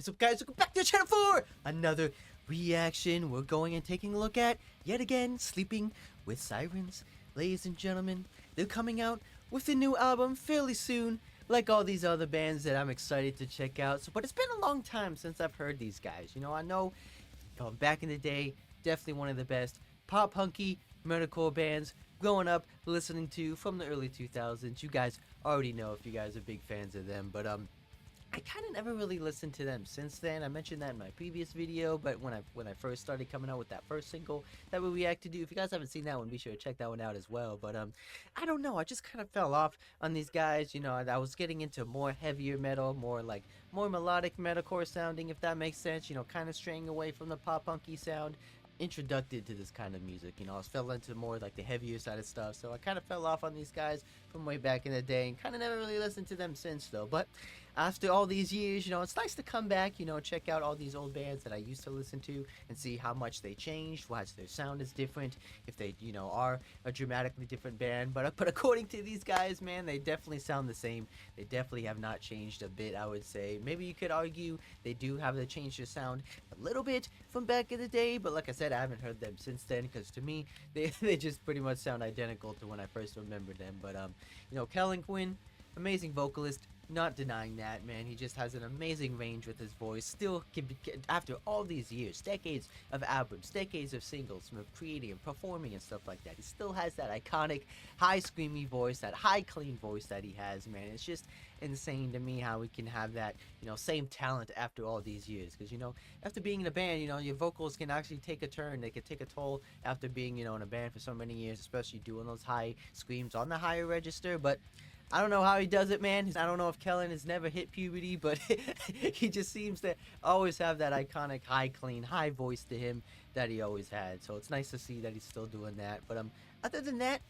What's up, guys? Welcome back to the channel for another reaction. We're going and taking a look at, yet again, Sleeping with Sirens. Ladies and gentlemen, they're coming out with a new album fairly soon, like all these other bands that I'm excited to check out. But it's been a long time since I've heard these guys. You know, I know back in the day, definitely one of the best pop-punky metalcore bands growing up listening to from the early 2000s. You guys already know if you guys are big fans of them, but I kind of never really listened to them since then. I mentioned that in my previous video, but when I first started coming out with that first single that we reacted to, if you guys haven't seen that one, be sure to check that one out as well. But I don't know, I just kind of fell off on these guys. You know, I was getting into more heavier metal, more melodic metalcore sounding, if that makes sense. You know, kind of straying away from the pop punky sound. Introduced to this kind of music, you know, I fell into more like the heavier side of stuff, so I kind of fell off on these guys from way back in the day and kind of never really listened to them since though. But after all these years, you know, it's nice to come back, you know, check out all these old bands that I used to listen to and see how much they changed, why their sound is different, if they, you know, are a dramatically different band. But according to these guys, man, they definitely sound the same. They definitely have not changed a bit, I would say. Maybe you could argue they do have to change their sound a little bit from back in the day, but like I said, I haven't heard them since then, because to me, they just pretty much sound identical to when I first remembered them. But you know, Quinn, amazing vocalist, not denying that, man. He just has an amazing range with his voice. Still can be, after all these years, decades of albums, decades of singles, from creating and performing and stuff like that, he still has that iconic high screamy voice, that high clean voice that he has, man. It's just insane to me how we can have that, you know, same talent after all these years. Because, you know, after being in a band, you know, your vocals can actually take a turn. They can take a toll after being, you know, in a band for so many years, especially doing those high screams on the higher register. But I don't know how he does it, man. I don't know if Kellen has never hit puberty, but he just seems to always have that iconic high clean, high voice to him that he always had. So it's nice to see that he's still doing that. But other than that,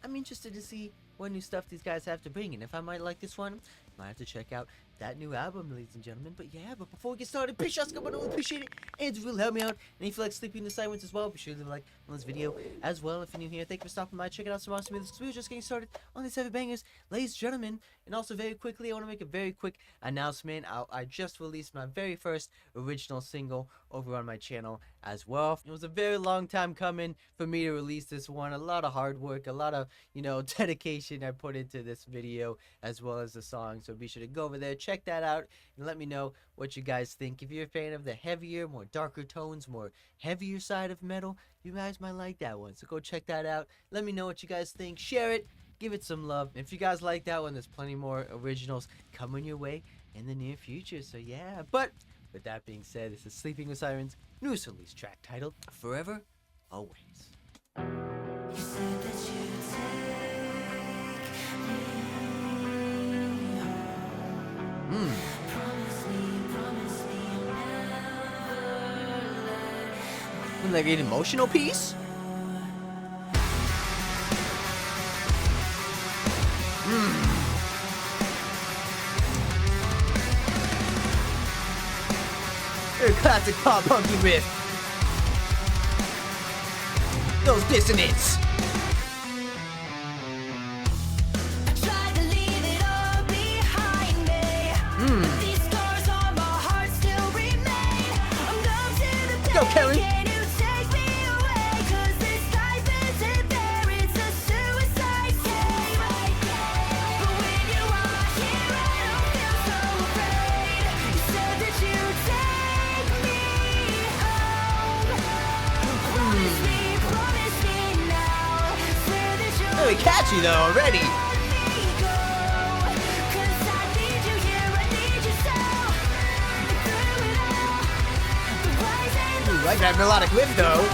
I'm interested to see what new stuff these guys have to bring, and if I might like this one, I might have to check out that new album, ladies and gentlemen. But yeah, but before we get started, be sure to subscribe, I appreciate it, and it really help me out. And if you like Sleeping in the Sirens as well, be sure to leave a like on this video as well. If you're new here, thank you for stopping by, checking out some awesome videos. We're just getting started on these heavy bangers, ladies and gentlemen. And also, very quickly, I want to make a very quick announcement. I just released my very first original single over on my channel as well. It was a very long time coming for me to release this one. A lot of hard work, a lot of, you know, dedication I put into this video as well as the song. So be sure to go over there, check that out, and let me know what you guys think. If you're a fan of the heavier, more darker tones, more heavier side of metal, you guys might like that one. So go check that out. Let me know what you guys think. Share it. Give it some love. If you guys like that one, there's plenty more originals coming your way in the near future. So yeah, but with that being said, this is Sleeping with Sirens, newest release track titled Forever Always. You said that you'd take me home. Promise me you'll never let me Like an emotional piece? Very classic pop punky riff. Those dissonants. Tried to leave it all behind me. These scars on my heart still remain. I'm numb to the pain. Go, Kelly. Can you take me away? 'Cause this life isn't fair. It's a suicide game. But when you are here, I don't feel so afraid. You said that you'd take me home. Promise me now. Swear that you'll Very catchy though already. Ooh, like that melodic riff though.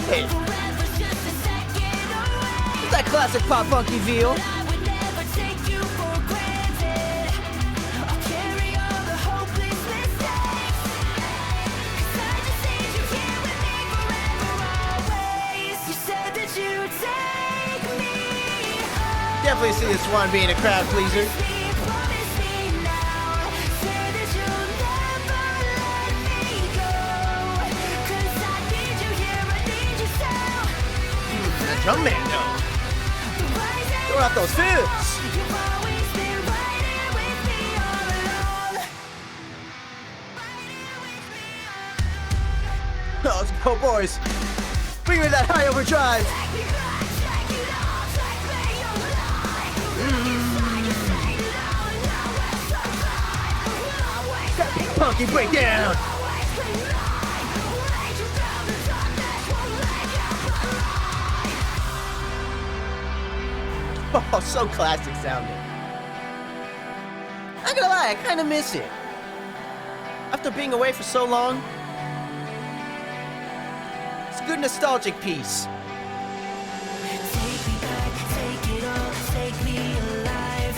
Okay. It's that classic pop funky feel. Definitely see this one being a crowd pleaser. drum man though. Go off those fills. You've always been right here with me all along. Right here with me all along. Let's go, boys. Bring me that high overdrive. Take me back, take it all, take me alive. Look inside, you say it all, and now we'll survive. We'll always That big punky breakdown. always be right. We'll lay you down the darkness, we'll lay you alive. Oh, so classic sounding. I'm gonna lie, I kind of miss it. After being away for so long, it's a good nostalgic piece. Take me back, take it all, take me alive.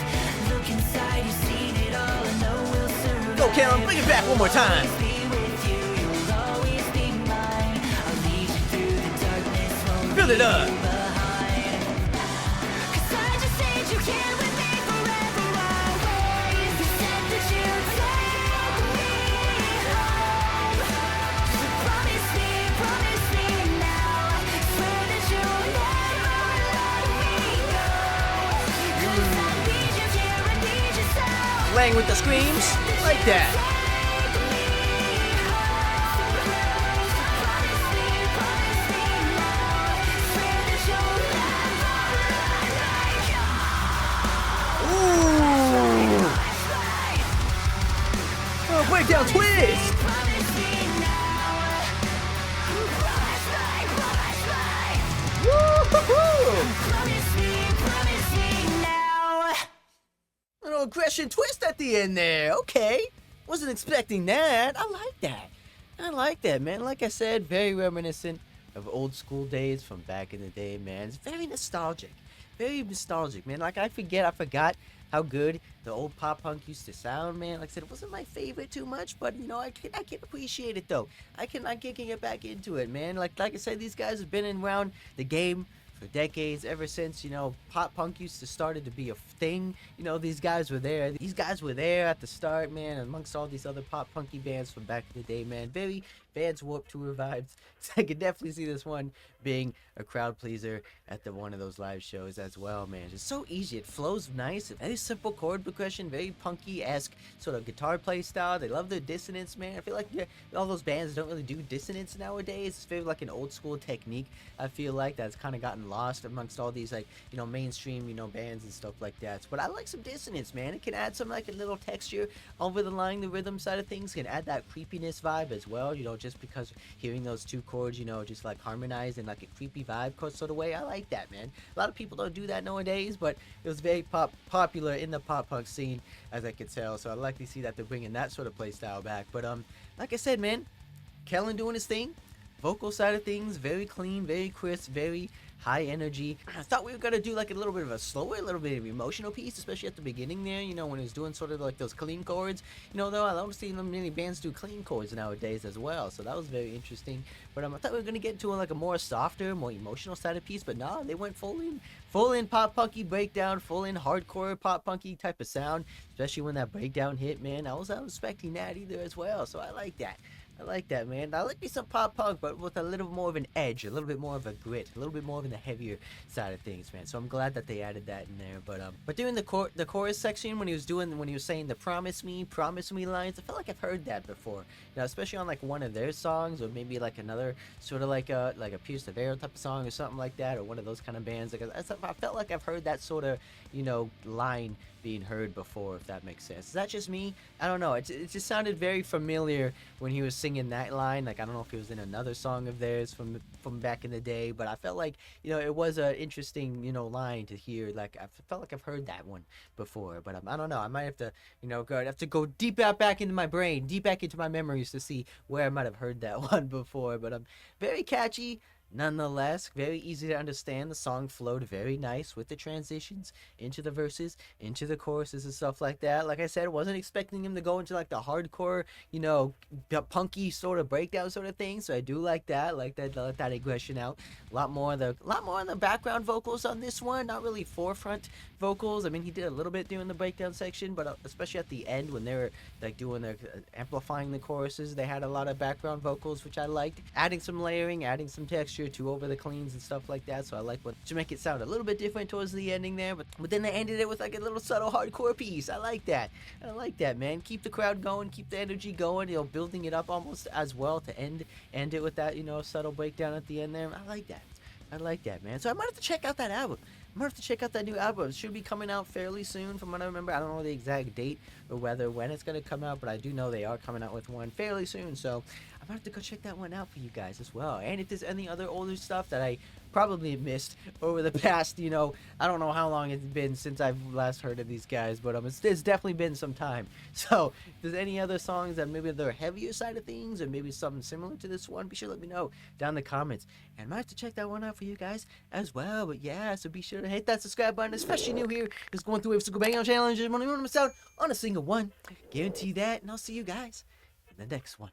Look inside, you've seen it all, and know we'll survive. Go, Kellen, bring it back one more time. Be with you, you'll always be mine. I'll lead you through the darkness, won't Fill it up. behind. 'Cause I just said you care with me forever always. You said that you'd take me home. So promise me now. Swear that you'll never let me go. 'Cause I need you here, I need you so. Laying with the screams, like that. Take me home. So promise me now. Swear that you'll never let me go. Ooh. Oh, breakdown twist. Promise me now. Promise me. Woo-hoo-hoo. Promise me now. Little aggression twist at the end there. Okay. Wasn't expecting that. I like that. I like that, man. Like I said, very reminiscent of old school days from back in the day, man. It's very nostalgic. Very nostalgic, man. Like I forgot how good the old pop punk used to sound, man. Like I said, it wasn't my favorite too much, but you know, I can appreciate it though. I can get back into it, man. Like I said, these guys have been around the game for decades, ever since, you know, pop punk used to started to be a thing. You know, these guys were there. These guys were there at the start, man, amongst all these other pop punky bands from back in the day, man. Very Vans Warped Tour vibes. So I could definitely see this one being a crowd pleaser at one of those live shows as well, man. It's so easy. It flows nice. Very simple chord progression. Very punky-esque sort of guitar play style. They love their dissonance, man. I feel like all those bands don't really do dissonance nowadays. It's very like an old school technique. I feel like that's kind of gotten lost amongst all these, like, you know, mainstream, you know, bands and stuff like that. But I like some dissonance, man. It can add some like a little texture over the line. The rhythm side of things can add that creepiness vibe as well, you know, just because hearing those two chords, you know, just like harmonize in like a creepy vibe sort of way. I like that, man. A lot of people don't do that nowadays, but it was very popular in the pop punk scene, as I could tell. So I like to see that they're bringing that sort of play style back. But like I said, man, Kellen doing his thing. Vocal side of things, very clean, very crisp, very high energy. I thought we were gonna do like a little bit of a slower, a little bit of emotional piece, especially at the beginning there, you know, when he was doing sort of like those clean chords. You know, though, I don't see many bands do clean chords nowadays as well, so that was very interesting. But I thought we were gonna get into like a more softer, more emotional side of piece, but no, they went full in pop punky breakdown, full in hardcore pop punky type of sound, especially when that breakdown hit, man. I wasn't expecting that either as well, so I like that. I like that, man. I like me some pop punk, but with a little more of an edge, a little bit more of a grit, a little bit more of the heavier side of things, man. So I'm glad that they added that in there. But during the chorus section, when he was saying the promise me lines, I felt like I've heard that before. You know, especially on like one of their songs, or maybe like another sort of like a Pierce the Veil type of song or something like that, or one of those kind of bands. Like I felt like I've heard that sort of, you know, line being heard before, if that makes sense. Is that just me? I don't know. It just sounded very familiar when he was singing that line. Like, I don't know if it was in another song of theirs from back in the day, but I felt like, you know, it was an interesting, you know, line to hear. Like, I felt like I've heard that one before, but I don't know. I might have to, you know, go deep back into my brain, deep back into my memories to see where I might have heard that one before. But very catchy. Nonetheless, very easy to understand. The song flowed very nice with the transitions into the verses, into the choruses and stuff like that. Like I said, I wasn't expecting him to go into like the hardcore, you know, punky sort of breakdown sort of thing. So I do like that. Let that aggression out. A lot more in the background vocals on this one. Not really forefront vocals. I mean, he did a little bit during the breakdown section, but especially at the end when they were like doing their amplifying the choruses, they had a lot of background vocals, which I liked. Adding some layering, adding some texture texture to over the cleans and stuff like that. So I like what to make it sound a little bit different towards the ending there. But then they ended it with like a little subtle hardcore piece. I like that. I like that, man. Keep the crowd going, keep the energy going. You know, building it up almost as well to end it with that, you know, subtle breakdown at the end there. I like that. I like that, man. So I might have to check out that album. I might have to check out that new album. It should be coming out fairly soon from what I remember. I don't know the exact date or when it's going to come out, but I do know they are coming out with one fairly soon. So I might have to go check that one out for you guys as well. And if there's any other older stuff that I probably missed over the past, you know, I don't know how long it's been since I've last heard of these guys, but it's definitely been some time. So if there's any other songs that maybe they're heavier side of things or maybe something similar to this one, be sure to let me know down in the comments. And I might have to check that one out for you guys as well. But yeah, so be sure to hit that subscribe button, especially new here. Just going through every single bang out challenge. You don't want to miss out on a single one. Guarantee that, and I'll see you guys in the next one.